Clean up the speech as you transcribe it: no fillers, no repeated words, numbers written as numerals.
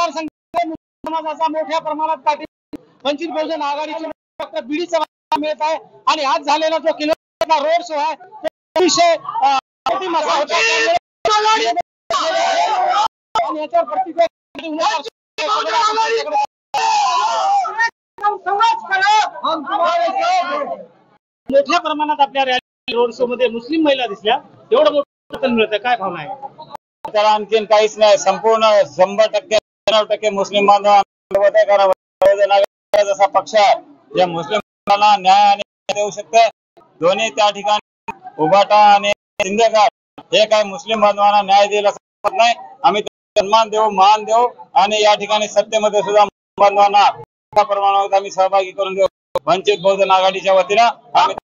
मतदारसंघ समाजाचा मोठ्या प्रमाणात पाठिंबा वंचित बहुजन आघाडीचे फक्त बीडीचा मिळत आहे आणि आज झालेला जो किल्ल्याचा रोड शो आहे तो विषय आणि याच्यावर प्रतिक्रिया मोठ्या प्रमाणात आपल्या रॅली रोड शो मध्ये मुस्लिम महिला दिसल्या, एवढं मोठं मिळत आहे, काय भावना आहे? त्याला आणखीन काहीच नाही, संपूर्ण 100% मुस्लिम बांधव जसा पक्ष आहे या मुस्लिमांना न्याय आणि देऊ शकते. दोन्ही त्या ठिकाणी उभाटा आणि शिंदेगड हे काय मुस्लिम बांधवांना न्याय देईल असं नाही. आम्ही सन्मान देऊ, मान देऊ आणि या ठिकाणी सत्तेमध्ये सुद्धा बांधवांना मोठ्या प्रमाणात आम्ही सहभागी करून देऊ. वंचित बहुजन आघाडीच्या वतीनं आम्ही